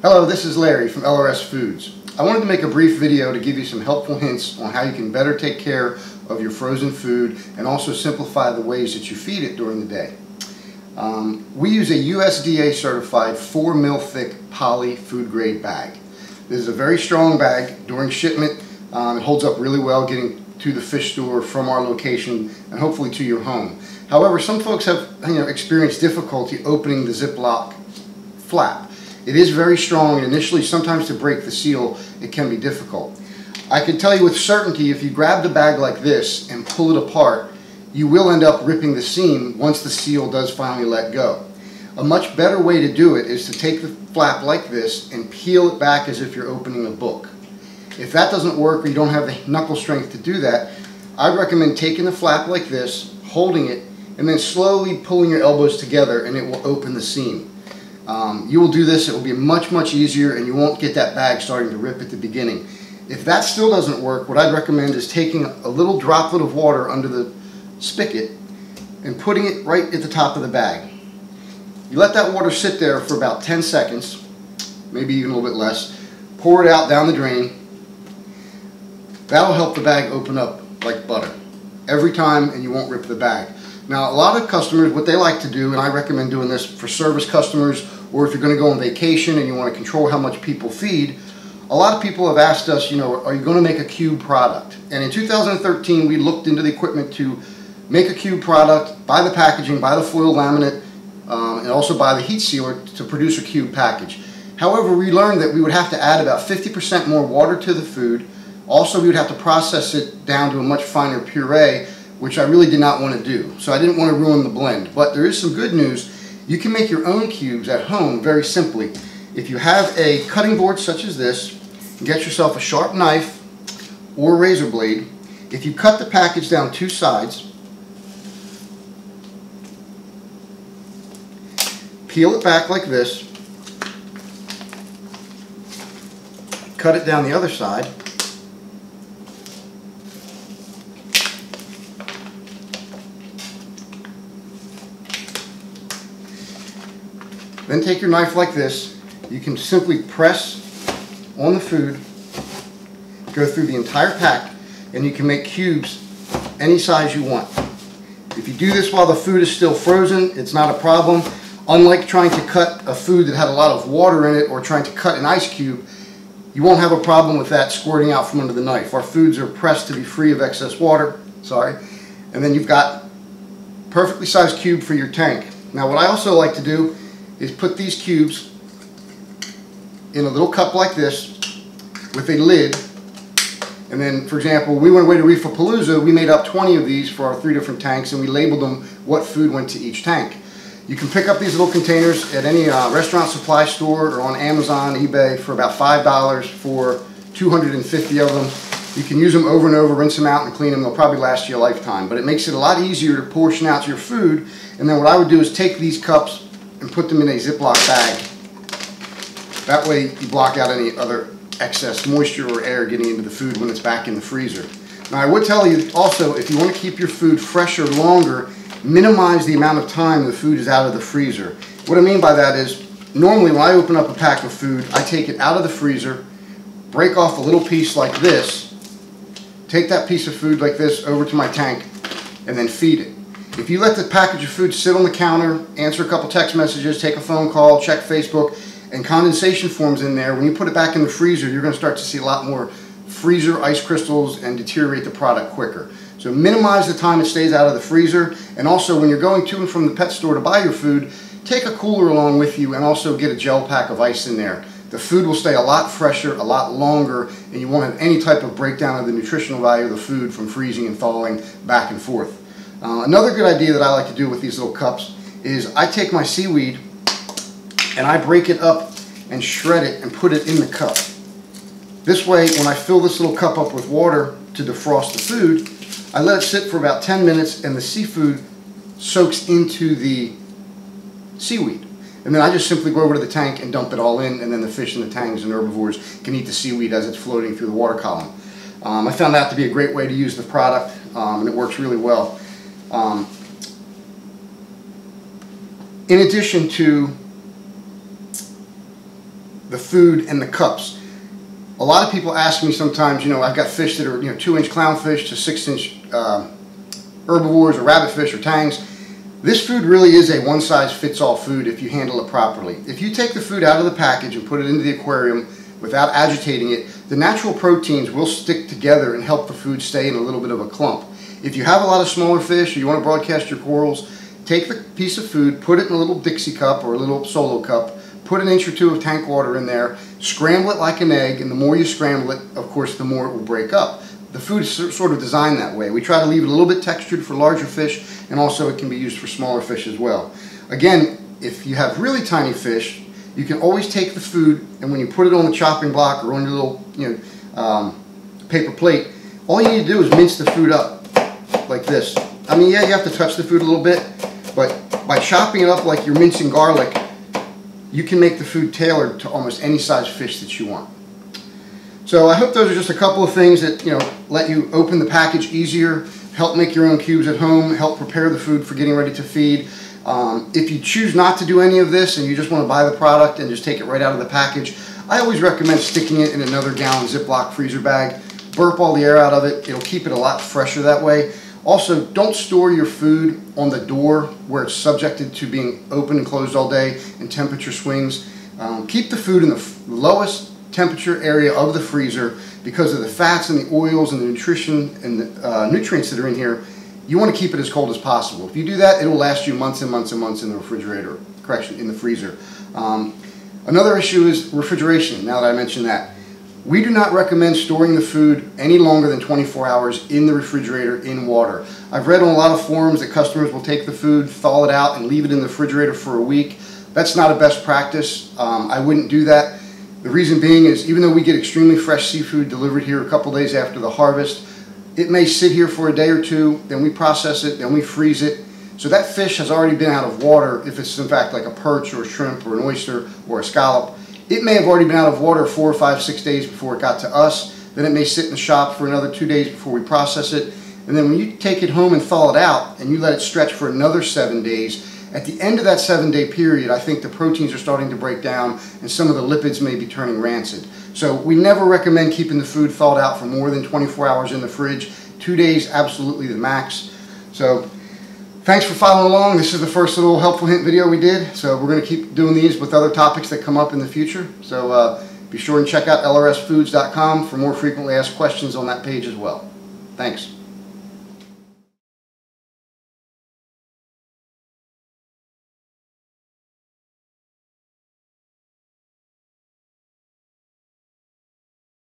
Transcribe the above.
Hello, this is Larry from LRS Foods. I wanted to make a brief video to give you some helpful hints on how you can better take care of your frozen food and also simplify the ways that you feed it during the day. We use a USDA certified 4 mil thick poly food grade bag. This is a very strong bag. During shipment it holds up really well getting to the fish store from our location and hopefully to your home. However, some folks have experienced difficulty opening the Ziploc flap. It is very strong, and initially sometimes to break the seal it can be difficult. I can tell you with certainty, if you grab the bag like this and pull it apart, you will end up ripping the seam once the seal does finally let go. A much better way to do it is to take the flap like this and peel it back as if you're opening a book. If that doesn't work or you don't have the knuckle strength to do that, I recommend taking the flap like this, holding it, and then slowly pulling your elbows together, and it will open the seam. You will do this, it will be much easier, and you won't get that bag starting to rip at the beginning. If that still doesn't work, what I'd recommend is taking a little droplet of water under the spigot and putting it right at the top of the bag. You let that water sit there for about 10 seconds, maybe even a little bit less. Pour it out down the drain. That'll help the bag open up like butter every time, and you won't rip the bag. Now, a lot of customers, what they like to do, and I recommend doing this for service customers, or if you're going to go on vacation and you want to control how much people feed, a lot of people have asked us, are you going to make a cube product? And in 2013, we looked into the equipment to make a cube product, buy the packaging, buy the foil laminate, and also buy the heat sealer to produce a cube package. However, we learned that we would have to add about 50% more water to the food. Also, we would have to process it down to a much finer puree, which I really did not want to do. So I didn't want to ruin the blend. But there is some good news. You can make your own cubes at home very simply. If you have a cutting board such as this, get yourself a sharp knife or razor blade. If you cut the package down 2 sides, peel it back like this, cut it down the other side, then take your knife like this. You can simply press on the food, go through the entire pack, and you can make cubes any size you want. If you do this while the food is still frozen, it's not a problem. Unlike trying to cut a food that had a lot of water in it or trying to cut an ice cube, you won't have a problem with that squirting out from under the knife. Our foods are pressed to be free of excess water, and then you've got perfectly sized cube for your tank. Now, what I also like to do is put these cubes in a little cup like this with a lid, and then, for example, we went away to Reefapalooza. We made up 20 of these for our 3 different tanks, and we labeled them what food went to each tank. You can pick up these little containers at any restaurant supply store or on Amazon, eBay for about $5 for 250 of them. You can use them over and over, rinse them out and clean them. They'll probably last you a lifetime, but it makes it a lot easier to portion out your food. And then what I would do is take these cups and put them in a Ziploc bag. That way you block out any other excess moisture or air getting into the food when it's back in the freezer. Now, I would tell you also, if you want to keep your food fresher longer, minimize the amount of time the food is out of the freezer. What I mean by that is, normally when I open up a pack of food, I take it out of the freezer, break off a little piece like this, take that piece of food like this over to my tank, and then feed it. If you let the package of food sit on the counter, answer a couple text messages, take a phone call, check Facebook, and condensation forms in there, when you put it back in the freezer, you're going to start to see a lot more freezer ice crystals and deteriorate the product quicker. So minimize the time it stays out of the freezer, and also when you're going to and from the pet store to buy your food, take a cooler along with you and also get a gel pack of ice in there. The food will stay a lot fresher, a lot longer, and you won't have any type of breakdown of the nutritional value of the food from freezing and thawing back and forth. Another good idea that I like to do with these little cups is I take my seaweed and I break it up and shred it and put it in the cup. This way, when I fill this little cup up with water to defrost the food, I let it sit for about 10 minutes and the seafood soaks into the seaweed. And then I just simply go over to the tank and dump it all in, and then the fish and the tangs and herbivores can eat the seaweed as it's floating through the water column. I found that to be a great way to use the product, and it works really well. In addition to the food and the cups. A lot of people ask me sometimes, you know, I've got fish that are, you know, 2-inch clownfish to 6-inch herbivores or rabbitfish or tangs. This food really is a one-size-fits-all food if you handle it properly. If you take the food out of the package and put it into the aquarium without agitating it, the natural proteins will stick together and help the food stay in a little bit of a clump. If you have a lot of smaller fish or you want to broadcast your corals, take the piece of food, put it in a little Dixie cup or a little Solo cup, put an inch or two of tank water in there, scramble it like an egg, and the more you scramble it, of course, the more it will break up. The food is sort of designed that way. We try to leave it a little bit textured for larger fish, and also it can be used for smaller fish as well. Again, if you have really tiny fish, you can always take the food, and when you put it on the chopping block or on your little, you know, paper plate, all you need to do is mince the food up like this. I mean, yeah, you have to touch the food a little bit, but by chopping it up like you're mincing garlic, you can make the food tailored to almost any size fish that you want. So I hope those are just a couple of things that, you know, let you open the package easier, help make your own cubes at home, help prepare the food for getting ready to feed. If you choose not to do any of this and you just want to buy the product and just take it right out of the package, I always recommend sticking it in another gallon Ziploc freezer bag. Burp all the air out of it. It'll keep it a lot fresher that way. Also, don't store your food on the door where it's subjected to being open and closed all day and temperature swings. Keep the food in the lowest temperature area of the freezer because of the fats and the oils and the nutrition and the nutrients that are in here. You want to keep it as cold as possible. If you do that, it will last you months and months and months in the refrigerator, in the freezer. Another issue is refrigeration, now that I mentioned that. We do not recommend storing the food any longer than 24 hours in the refrigerator in water. I've read on a lot of forums that customers will take the food, thaw it out, and leave it in the refrigerator for a week. That's not a best practice. I wouldn't do that. The reason being is even though we get extremely fresh seafood delivered here a couple days after the harvest, it may sit here for a day or two, then we process it, then we freeze it. So that fish has already been out of water if it's in fact like a perch or a shrimp or an oyster or a scallop. It may have already been out of water 4 or 5, 6 days before it got to us. Then it may sit in the shop for another 2 days before we process it. And then when you take it home and thaw it out and you let it stretch for another 7 days, at the end of that 7-day period, I think the proteins are starting to break down and some of the lipids may be turning rancid. So we never recommend keeping the food thawed out for more than 24 hours in the fridge. 2 days, absolutely the max. So thanks for following along. This is the first little helpful hint video we did. So we're going to keep doing these with other topics that come up in the future. So be sure and check out lrsfoods.com for more frequently asked questions on that page as well. Thanks.